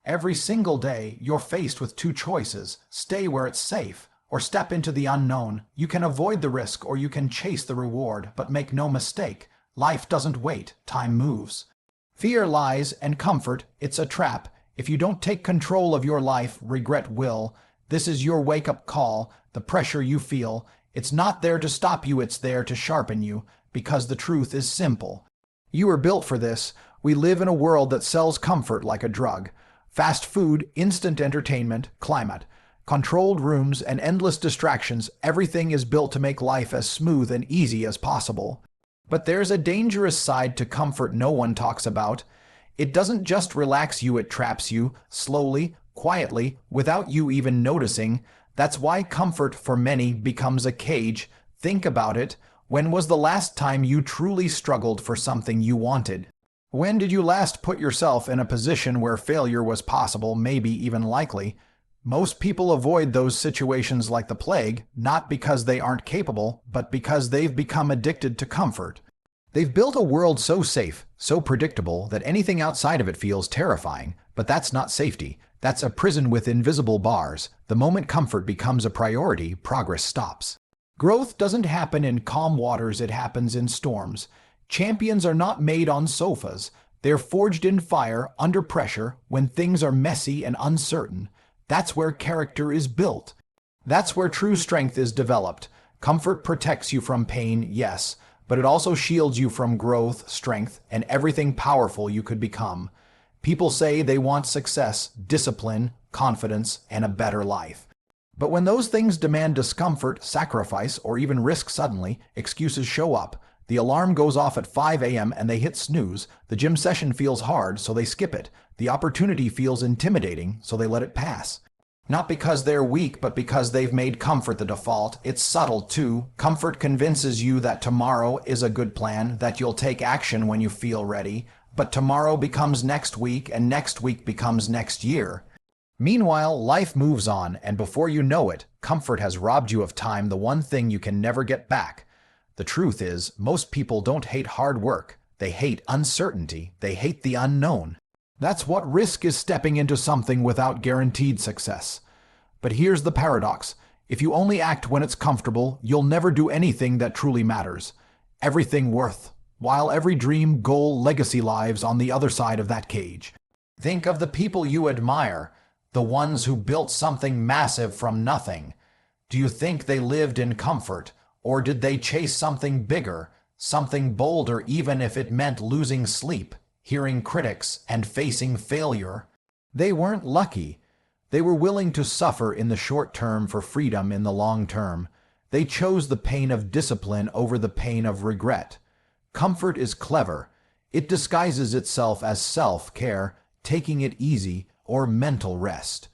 Every single day, you're faced with two choices: stay where it's safe, or step into the unknown. You can avoid the risk or you can chase the reward, but make no mistake, life doesn't wait, time moves. Fear lies, and comfort, it's a trap. If you don't take control of your life, regret will. This is your wake-up call, the pressure you feel. It's not there to stop you, it's there to sharpen you, because the truth is simple. You were built for this. We live in a world that sells comfort like a drug. Fast food, instant entertainment, climate, controlled rooms, and endless distractions, everything is built to make life as smooth and easy as possible. But there's a dangerous side to comfort no one talks about. It doesn't just relax you, it traps you, slowly, quietly, without you even noticing. That's why comfort for many becomes a cage. Think about it. When was the last time you truly struggled for something you wanted? When did you last put yourself in a position where failure was possible, maybe even likely? Most people avoid those situations like the plague, not because they aren't capable, but because they've become addicted to comfort. They've built a world so safe, so predictable, that anything outside of it feels terrifying. But that's not safety. That's a prison with invisible bars. The moment comfort becomes a priority, progress stops. Growth doesn't happen in calm waters, it happens in storms. Champions are not made on sofas. They're forged in fire, under pressure, when things are messy and uncertain. That's where character is built. That's where true strength is developed. Comfort protects you from pain, yes, but it also shields you from growth, strength, and everything powerful you could become. People say they want success, discipline, confidence, and a better life. But when those things demand discomfort, sacrifice, or even risk suddenly, excuses show up. The alarm goes off at 5 a.m. and they hit snooze. The gym session feels hard, so they skip it. The opportunity feels intimidating, so they let it pass. Not because they're weak, but because they've made comfort the default. It's subtle, too. Comfort convinces you that tomorrow is a good plan, that you'll take action when you feel ready. But tomorrow becomes next week, and next week becomes next year. Meanwhile, life moves on, and before you know it, comfort has robbed you of time, the one thing you can never get back. The truth is, most people don't hate hard work. They hate uncertainty. They hate the unknown. That's what risk is: stepping into something without guaranteed success. But here's the paradox. If you only act when it's comfortable, you'll never do anything that truly matters. Everything worth, while every dream, goal, legacy lives on the other side of that cage. Think of the people you admire, the ones who built something massive from nothing. Do you think they lived in comfort? Or did they chase something bigger, something bolder, even if it meant losing sleep, hearing critics, and facing failure? They weren't lucky. They were willing to suffer in the short term for freedom in the long term. They chose the pain of discipline over the pain of regret. Comfort is clever. It disguises itself as self-care, taking it easy, or mental rest.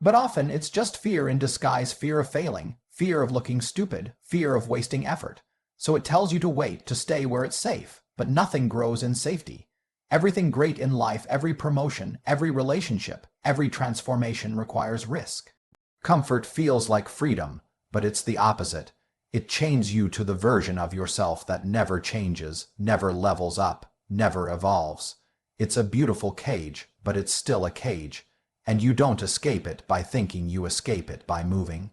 But often it's just fear in disguise: fear of failing, fear of looking stupid, fear of wasting effort. So it tells you to wait, to stay where it's safe. But nothing grows in safety. Everything great in life, every promotion, every relationship, every transformation requires risk. Comfort feels like freedom, but it's the opposite. It chains you to the version of yourself that never changes, never levels up, never evolves. It's a beautiful cage, but it's still a cage. And you don't escape it by thinking you escape it by moving.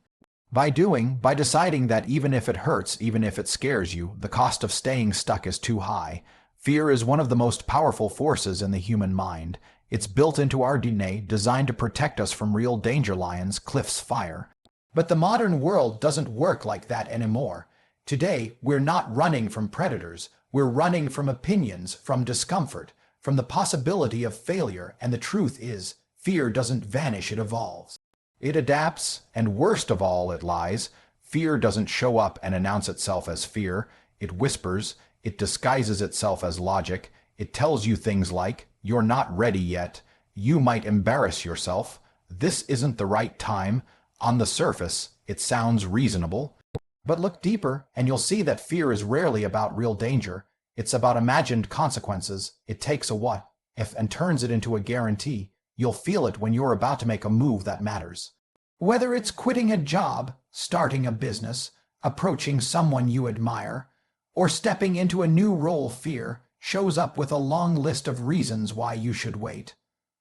By deciding that even if it hurts, even if it scares you, the cost of staying stuck is too high. Fear is one of the most powerful forces in the human mind. It's built into our DNA, designed to protect us from real danger: lions, cliffs, fire. But the modern world doesn't work like that anymore. Today, we're not running from predators. We're running from opinions, from discomfort, from the possibility of failure. And the truth is, fear doesn't vanish, it evolves. It adapts, and worst of all, it lies. Fear doesn't show up and announce itself as fear. It whispers. It disguises itself as logic. It tells you things like, "You're not ready yet. You might embarrass yourself. This isn't the right time." On the surface, it sounds reasonable. But look deeper, and you'll see that fear is rarely about real danger. It's about imagined consequences. It takes a what if and turns it into a guarantee. You'll feel it when you're about to make a move that matters. Whether it's quitting a job, starting a business, approaching someone you admire, or stepping into a new role, fear shows up with a long list of reasons why you should wait.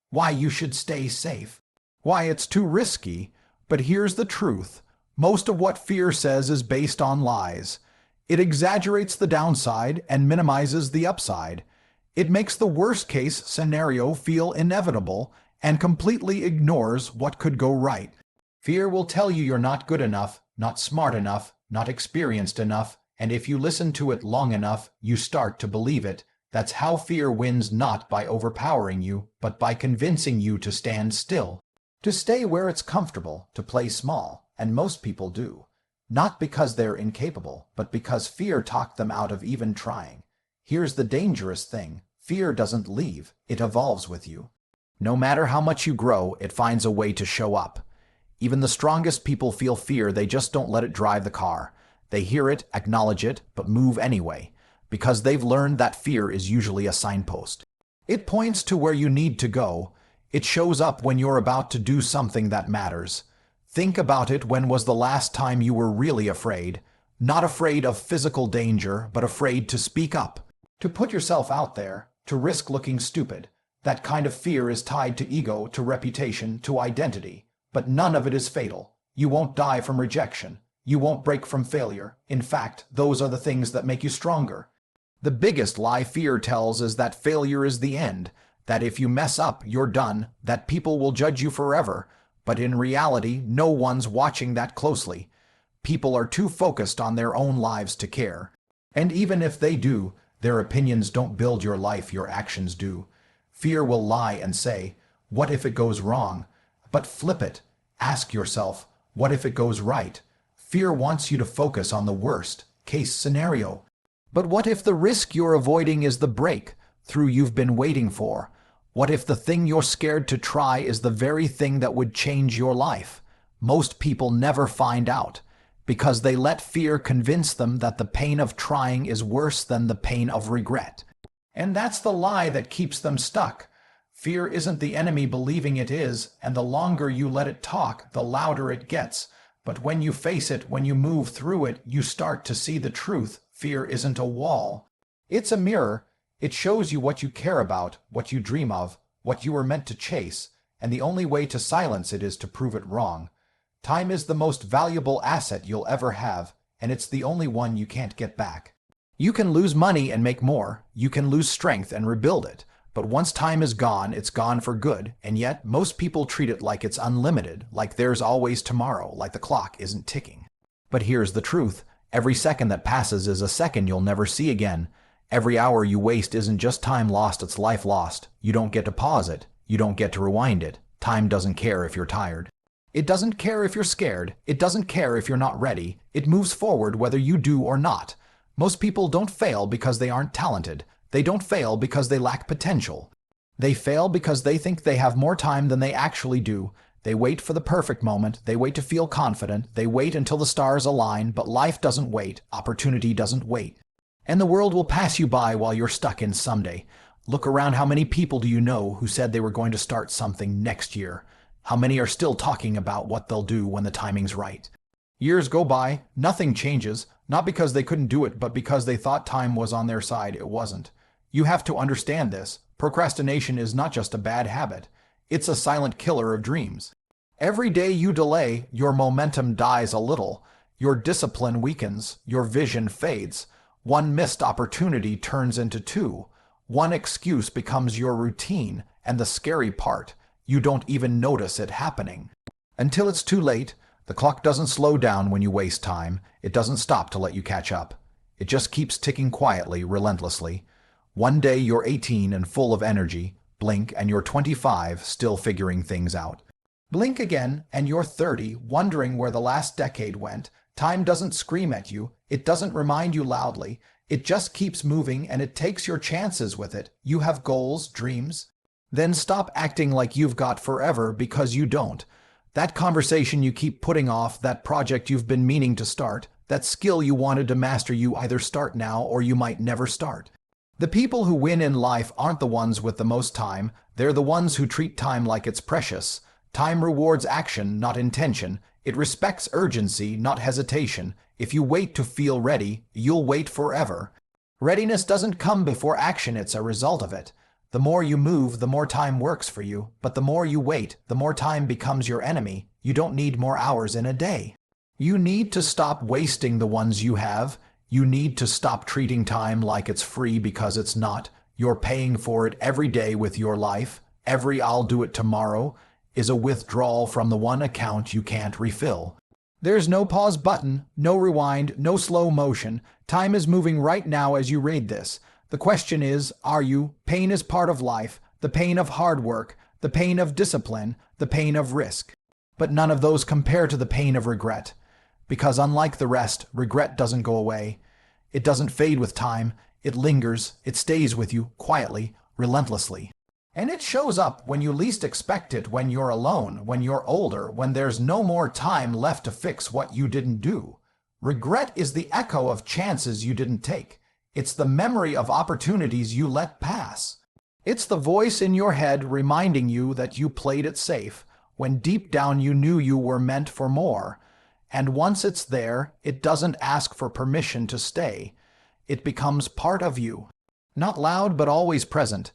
why you should stay safe, why it's too risky. But here's the truth. Most of what fear says is based on lies. It exaggerates the downside and minimizes the upside. It makes the worst-case scenario feel inevitable and completely ignores what could go right. Fear will tell you you're not good enough, not smart enough, not experienced enough, and if you listen to it long enough, you start to believe it. That's how fear wins, not by overpowering you, but by convincing you to stand still, to stay where it's comfortable, to play small, and most people do. Not because they're incapable, but because fear talked them out of even trying. Here's the dangerous thing. Fear doesn't leave, it evolves with you. No matter how much you grow, it finds a way to show up. Even the strongest people feel fear, they just don't let it drive the car. They hear it, acknowledge it, but move anyway, because they've learned that fear is usually a signpost. It points to where you need to go. It shows up when you're about to do something that matters. Think about it. When was the last time you were really afraid? Not afraid of physical danger, but afraid to speak up, to put yourself out there, to risk looking stupid. That kind of fear is tied to ego, to reputation, to identity. But none of it is fatal. You won't die from rejection. You won't break from failure. In fact, those are the things that make you stronger. The biggest lie fear tells is that failure is the end, that if you mess up, you're done, that people will judge you forever. But in reality, no one's watching that closely. People are too focused on their own lives to care. And even if they do, their opinions don't build your life, your actions do. Fear will lie and say, what if it goes wrong? But flip it. Ask yourself, what if it goes right? Fear wants you to focus on the worst-case scenario. But what if the risk you're avoiding is the breakthrough you've been waiting for? What if the thing you're scared to try is the very thing that would change your life? Most people never find out, because they let fear convince them that the pain of trying is worse than the pain of regret. And that's the lie that keeps them stuck. Fear isn't the enemy believing it is, and the longer you let it talk, the louder it gets. But when you face it, when you move through it, you start to see the truth. Fear isn't a wall. It's a mirror. It shows you what you care about, what you dream of, what you were meant to chase, and the only way to silence it is to prove it wrong. Time is the most valuable asset you'll ever have, and it's the only one you can't get back. You can lose money and make more. You can lose strength and rebuild it. But once time is gone, it's gone for good, and yet most people treat it like it's unlimited, like there's always tomorrow, like the clock isn't ticking. But here's the truth. Every second that passes is a second you'll never see again. Every hour you waste isn't just time lost, it's life lost. You don't get to pause it. You don't get to rewind it. Time doesn't care if you're tired. It doesn't care if you're scared. It doesn't care if you're not ready. It moves forward whether you do or not. Most people don't fail because they aren't talented. They don't fail because they lack potential. They fail because they think they have more time than they actually do. They wait for the perfect moment. They wait to feel confident. They wait until the stars align, but life doesn't wait. Opportunity doesn't wait. And the world will pass you by while you're stuck in someday. Look around. How many people do you know who said they were going to start something next year? How many are still talking about what they'll do when the timing's right? Years go by, nothing changes, not because they couldn't do it, but because they thought time was on their side. It wasn't. You have to understand this. Procrastination is not just a bad habit. It's a silent killer of dreams. Every day you delay, your momentum dies a little. Your discipline weakens. Your vision fades. One missed opportunity turns into two. One excuse becomes your routine. And the scary part, you don't even notice it happening. Until it's too late. The clock doesn't slow down when you waste time. It doesn't stop to let you catch up. It just keeps ticking quietly, relentlessly. One day you're 18 and full of energy. Blink and you're 25, still figuring things out. Blink again and you're 30, wondering where the last decade went. Time doesn't scream at you. It doesn't remind you loudly. It just keeps moving and it takes your chances with it. You have goals, dreams. Then stop acting like you've got forever, because you don't. That conversation you keep putting off, that project you've been meaning to start, that skill you wanted to master, you either start now or you might never start. The people who win in life aren't the ones with the most time. They're the ones who treat time like it's precious. Time rewards action, not intention. It respects urgency, not hesitation. If you wait to feel ready, you'll wait forever. Readiness doesn't come before action, it's a result of it. The more you move, the more time works for you, but the more you wait, the more time becomes your enemy. You don't need more hours in a day. You need to stop wasting the ones you have. You need to stop treating time like it's free because it's not. You're paying for it every day with your life. Every "I'll do it tomorrow" is a withdrawal from the one account you can't refill. There's no pause button, no rewind, no slow motion. Time is moving right now as you read this. The question is, are you? Pain is part of life, the pain of hard work, the pain of discipline, the pain of risk. But none of those compare to the pain of regret. Because unlike the rest, regret doesn't go away. It doesn't fade with time. It lingers. It stays with you quietly, relentlessly. And it shows up when you least expect it, when you're alone, when you're older, when there's no more time left to fix what you didn't do. Regret is the echo of chances you didn't take. It's the memory of opportunities you let pass. It's the voice in your head reminding you that you played it safe, when deep down you knew you were meant for more. And once it's there, it doesn't ask for permission to stay. It becomes part of you. Not loud, but always present.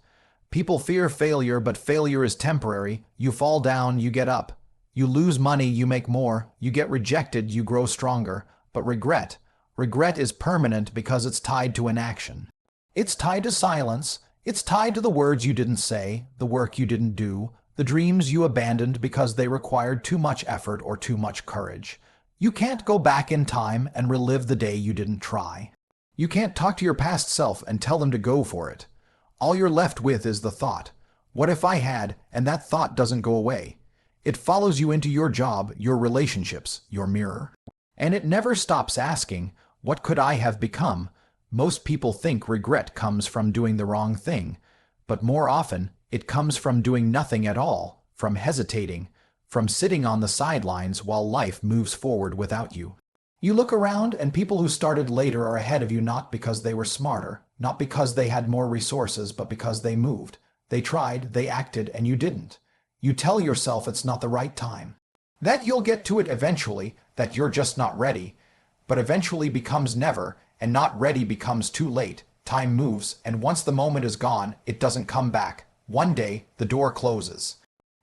People fear failure, but failure is temporary. You fall down, you get up. You lose money, you make more. You get rejected, you grow stronger. But regret is permanent because it's tied to inaction. It's tied to silence. It's tied to the words you didn't say, the work you didn't do, the dreams you abandoned because they required too much effort or too much courage. You can't go back in time and relive the day you didn't try. You can't talk to your past self and tell them to go for it. All you're left with is the thought, what if I had, and that thought doesn't go away. It follows you into your job, your relationships, your mirror. And it never stops asking, what could I have become? Most people think regret comes from doing the wrong thing, but more often it comes from doing nothing at all, from hesitating, from sitting on the sidelines while life moves forward without you. You look around and people who started later are ahead of you not because they were smarter, not because they had more resources, but because they moved. They tried, they acted, and you didn't. You tell yourself it's not the right time. That you'll get to it eventually, that you're just not ready. But eventually becomes never, and not ready becomes too late. Time moves, and once the moment is gone, it doesn't come back. One day, the door closes.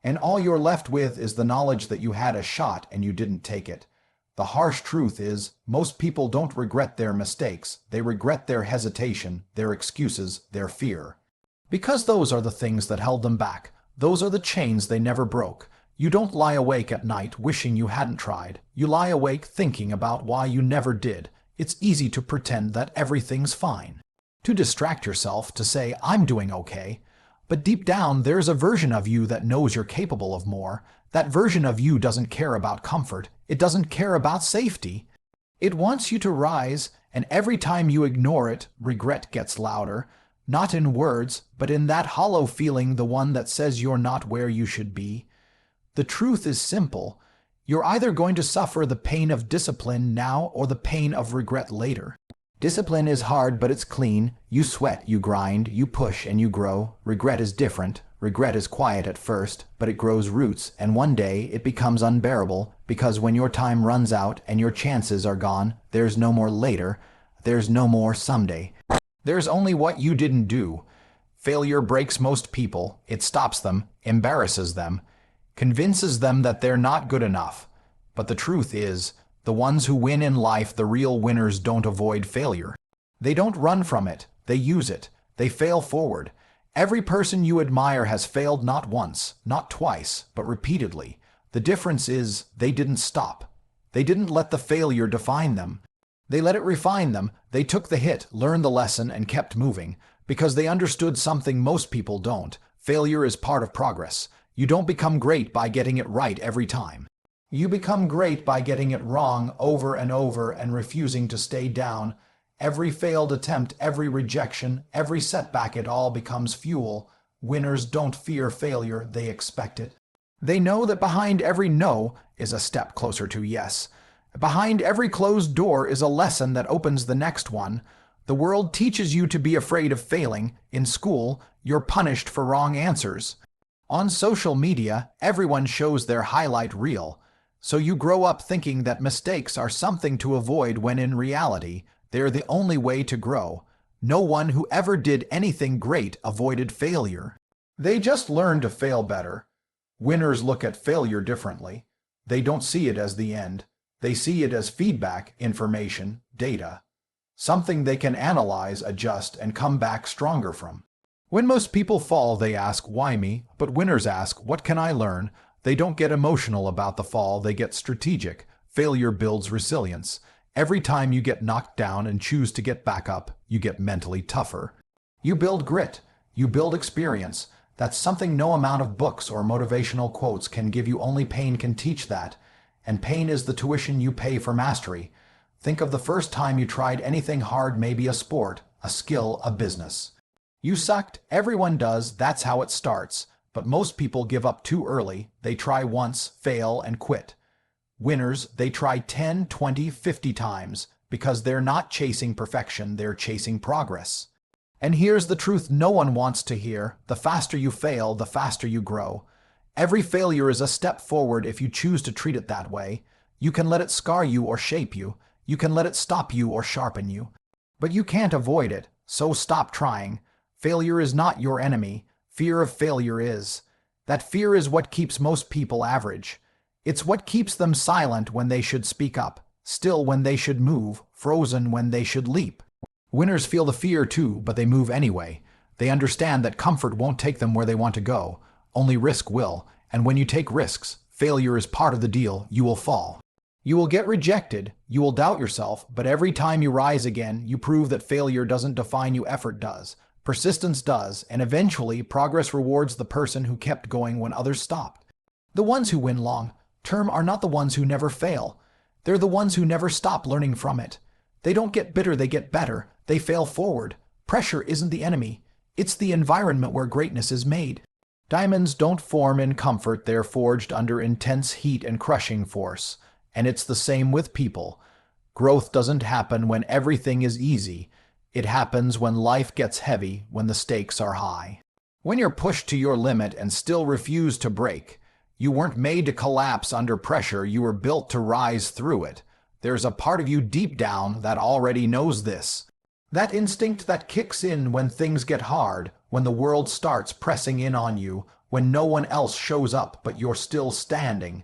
And all you're left with is the knowledge that you had a shot and you didn't take it. The harsh truth is, most people don't regret their mistakes. They regret their hesitation, their excuses, their fear. Because those are the things that held them back. Those are the chains they never broke. You don't lie awake at night wishing you hadn't tried. You lie awake thinking about why you never did. It's easy to pretend that everything's fine. To distract yourself, to say, I'm doing okay. But deep down, there's a version of you that knows you're capable of more. That version of you doesn't care about comfort. It doesn't care about safety. It wants you to rise, and every time you ignore it, regret gets louder. Not in words, but in that hollow feeling, the one that says you're not where you should be. The truth is simple. You're either going to suffer the pain of discipline now or the pain of regret later. Discipline is hard, but it's clean. You sweat, you grind, you push, and you grow. Regret is different. Regret is quiet at first, but it grows roots, and one day it becomes unbearable, because when your time runs out and your chances are gone, there's no more later, there's no more someday. There's only what you didn't do. Failure breaks most people. It stops them, embarrasses them, convinces them that they're not good enough. But the truth is, the ones who win in life, the real winners, don't avoid failure. They don't run from it. They use it. They fail forward. Every person you admire has failed not once, not twice, but repeatedly. The difference is they didn't stop. They didn't let the failure define them. They let it refine them. They took the hit, learned the lesson, and kept moving, because they understood something most people don't. Failure is part of progress. You don't become great by getting it right every time. You become great by getting it wrong over and over and refusing to stay down. Every failed attempt, every rejection, every setback, it all becomes fuel. Winners don't fear failure, they expect it. They know that behind every no is a step closer to yes. Behind every closed door is a lesson that opens the next one. The world teaches you to be afraid of failing. In school, you're punished for wrong answers. On social media, everyone shows their highlight reel. So you grow up thinking that mistakes are something to avoid when in reality, they're the only way to grow. No one who ever did anything great avoided failure. They just learned to fail better. Winners look at failure differently. They don't see it as the end. They see it as feedback, information, data. Something they can analyze, adjust, and come back stronger from. When most people fall, they ask, why me? But winners ask, what can I learn? They don't get emotional about the fall, they get strategic. Failure builds resilience. Every time you get knocked down and choose to get back up, you get mentally tougher. You build grit. You build experience. That's something no amount of books or motivational quotes can give you. Only pain can teach that. And pain is the tuition you pay for mastery. Think of the first time you tried anything hard, maybe a sport, a skill, a business. You sucked. Everyone does. That's how it starts. But most people give up too early. They try once, fail, and quit. Winners, they try 10, 20, 50 times because they're not chasing perfection, they're chasing progress. And here's the truth no one wants to hear. The faster you fail, the faster you grow. Every failure is a step forward if you choose to treat it that way. You can let it scar you or shape you. You can let it stop you or sharpen you. But you can't avoid it, so stop trying. Failure is not your enemy. Fear of failure is. That fear is what keeps most people average. It's what keeps them silent when they should speak up, still when they should move, frozen when they should leap. Winners feel the fear too, but they move anyway. They understand that comfort won't take them where they want to go. Only risk will, and when you take risks, failure is part of the deal. You will fall. You will get rejected, you will doubt yourself, but every time you rise again, you prove that failure doesn't define you, effort does. Persistence does, and eventually progress rewards the person who kept going when others stopped. The ones who win long-term are not the ones who never fail. They're the ones who never stop learning from it. They don't get bitter, they get better. They fail forward. Pressure isn't the enemy. It's the environment where greatness is made. Diamonds don't form in comfort, they're forged under intense heat and crushing force. And it's the same with people. Growth doesn't happen when everything is easy. It happens when life gets heavy, when the stakes are high. When you're pushed to your limit and still refuse to break. You weren't made to collapse under pressure, you were built to rise through it. There's a part of you deep down that already knows this. That instinct that kicks in when things get hard, when the world starts pressing in on you, when no one else shows up but you're still standing.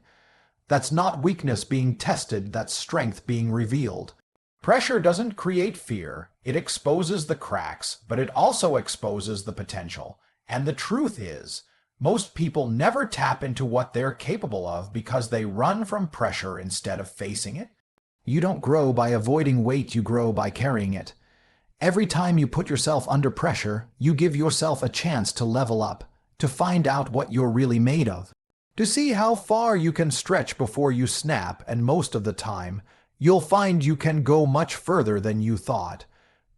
That's not weakness being tested, that's strength being revealed. Pressure doesn't create fear. It exposes the cracks, but it also exposes the potential. And the truth is, most people never tap into what they're capable of because they run from pressure instead of facing it. You don't grow by avoiding weight, you grow by carrying it. Every time you put yourself under pressure, you give yourself a chance to level up, to find out what you're really made of, to see how far you can stretch before you snap, and most of the time, you'll find you can go much further than you thought.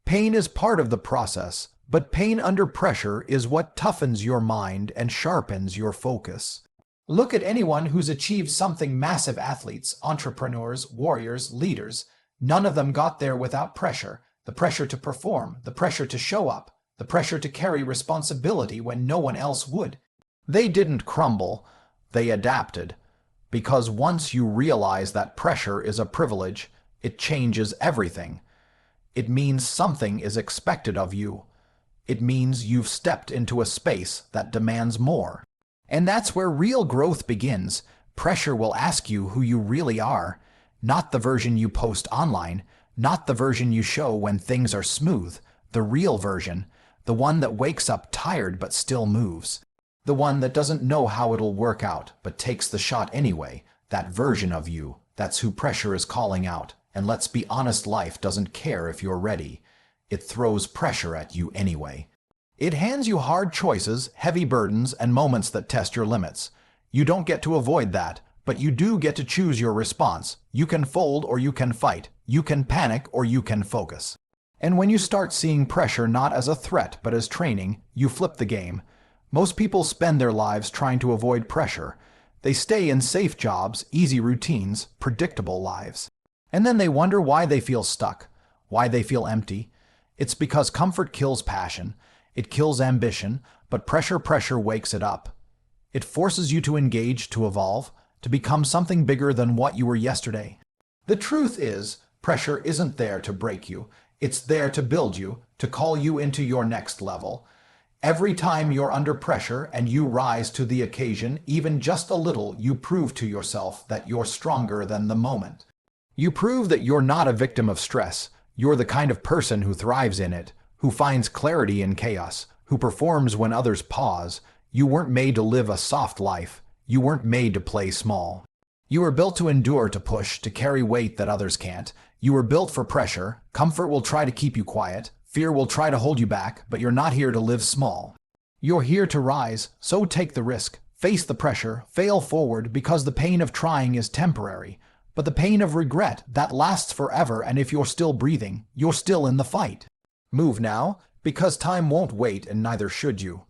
Pain is part of the process, but pain under pressure is what toughens your mind and sharpens your focus. Look at anyone who's achieved something massive: athletes, entrepreneurs, warriors, leaders. None of them got there without pressure. The pressure to perform, the pressure to show up, the pressure to carry responsibility when no one else would. They didn't crumble, they adapted. Because once you realize that pressure is a privilege, it changes everything. It means something is expected of you. It means you've stepped into a space that demands more. And that's where real growth begins. Pressure will ask you who you really are, not the version you post online, not the version you show when things are smooth, the real version, the one that wakes up tired but still moves, the one that doesn't know how it'll work out but takes the shot anyway. That version of you, that's who pressure is calling out. And let's be honest, life doesn't care if you're ready. It throws pressure at you anyway. It hands you hard choices, heavy burdens, and moments that test your limits. You don't get to avoid that, but you do get to choose your response. You can fold or you can fight. You can panic or you can focus. And when you start seeing pressure not as a threat but as training, you flip the game. Most people spend their lives trying to avoid pressure. They stay in safe jobs, easy routines, predictable lives. And then they wonder why they feel stuck, why they feel empty. It's because comfort kills passion. It kills ambition, but pressure wakes it up. It forces you to engage, to evolve, to become something bigger than what you were yesterday. The truth is, pressure isn't there to break you. It's there to build you, to call you into your next level. Every time you're under pressure and you rise to the occasion, even just a little, you prove to yourself that you're stronger than the moment. You prove that you're not a victim of stress. You're the kind of person who thrives in it, who finds clarity in chaos, who performs when others pause. You weren't made to live a soft life. You weren't made to play small. You were built to endure, to push, to carry weight that others can't. You were built for pressure. Comfort will try to keep you quiet. Fear will try to hold you back, but you're not here to live small. You're here to rise, so take the risk. Face the pressure, fail forward, because the pain of trying is temporary. But the pain of regret, that lasts forever, and if you're still breathing, you're still in the fight. Move now, because time won't wait and neither should you.